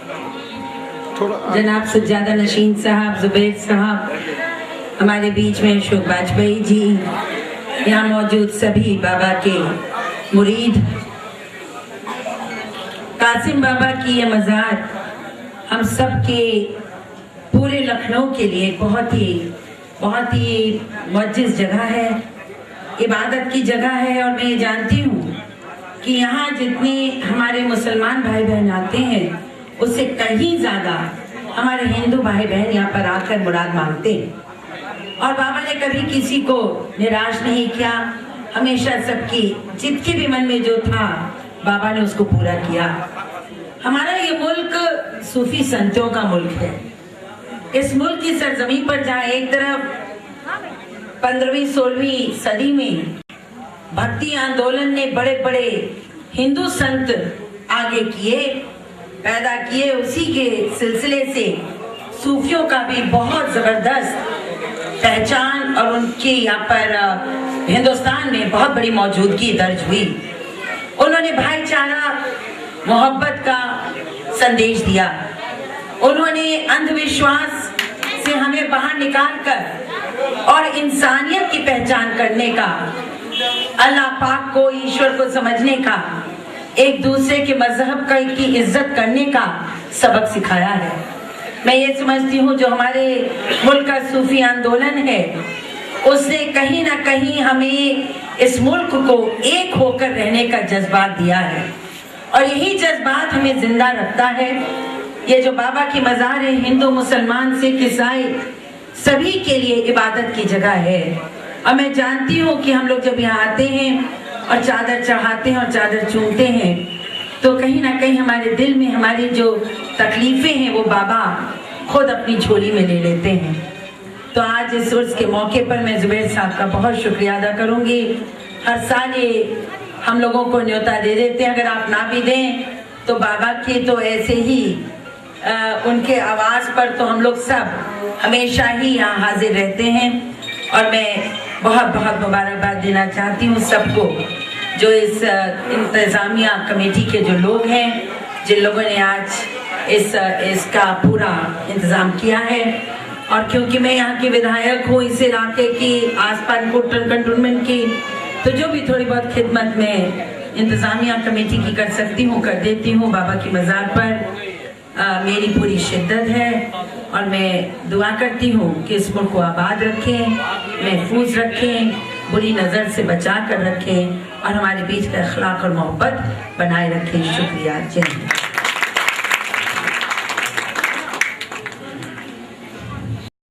जनाब सज्जादा नशीन साहब, जुबैर साहब, हमारे बीच में अशोक वाजपेयी जी, यहाँ मौजूद सभी बाबा के मुरीद, कासिम बाबा की ये मज़ार हम सब के पूरे लखनऊ के लिए बहुत ही मुअज्जिज़ जगह है, इबादत की जगह है। और मैं ये जानती हूँ कि यहाँ जितने हमारे मुसलमान भाई बहन आते हैं उससे कहीं ज़्यादा हमारे हिंदू भाई बहन यहाँ पर आकर मुराद मांगते हैं। और बाबा ने कभी किसी को निराश नहीं किया, हमेशा सबकी जितके भी मन में जो था बाबा ने उसको पूरा किया। हमारा ये मुल्क सूफी संतों का मुल्क है। इस मुल्क की सरजमीन पर जहाँ एक तरफ 15वीं-16वीं सदी में भक्ति आंदोलन ने बड़े बड़े हिंदू संत आगे किए, पैदा किए, उसी के सिलसिले से सूफियों का भी बहुत जबरदस्त पहचान और उनके यहाँ पर हिंदुस्तान में बहुत बड़ी मौजूदगी दर्ज हुई। उन्होंने भाईचारा, मोहब्बत का संदेश दिया। उन्होंने अंधविश्वास से हमें बाहर निकालकर और इंसानियत की पहचान करने का, अल्लाह पाक को, ईश्वर को समझने का, एक दूसरे के मजहब की इज्जत करने का सबक सिखाया है। मैं ये समझती हूँ जो हमारे मुल्क का सूफी आंदोलन है उसने कहीं ना कहीं हमें इस मुल्क को एक होकर रहने का जज्बात दिया है और यही जज्बात हमें जिंदा रखता है। ये जो बाबा की मज़ार है, हिंदू मुसलमान सिख ईसाई सभी के लिए इबादत की जगह है। और मैं जानती हूँ कि हम लोग जब यहाँ आते हैं और चादर चढ़ाते हैं और चादर चूमते हैं तो कहीं ना कहीं हमारे दिल में हमारी जो तकलीफ़ें हैं वो बाबा खुद अपनी झोली में ले लेते हैं। तो आज इस उर्स के मौके पर मैं जुबैर साहब का बहुत शुक्रिया अदा करूँगी। हर साल ये हम लोगों को न्योता दे देते हैं, अगर आप ना भी दें तो बाबा के तो ऐसे ही उनके आवाज़ पर तो हम लोग सब हमेशा ही यहाँ हाजिर रहते हैं। और मैं बहुत बहुत मुबारकबाद देना चाहती हूँ सबको जो इस इंतज़ामिया कमेटी के जो लोग हैं, जिन लोगों ने आज इसका पूरा इंतज़ाम किया है। और क्योंकि मैं यहाँ की विधायक हूँ, इस इलाके की आसपास कंटोनमेंट की, तो जो भी थोड़ी बहुत खिदमत में इंतज़ामिया कमेटी की कर सकती हूँ कर देती हूँ। बाबा की मज़ार पर मेरी पूरी शिद्दत है और मैं दुआ करती हूँ कि इस मुल्क को आबाद रखें, महफूज रखें, बुरी नज़र से बचा कर रखें और हमारे बीच का अखलाक और मोहब्बत बनाए रखें। शुक्रिया। जय हिंद।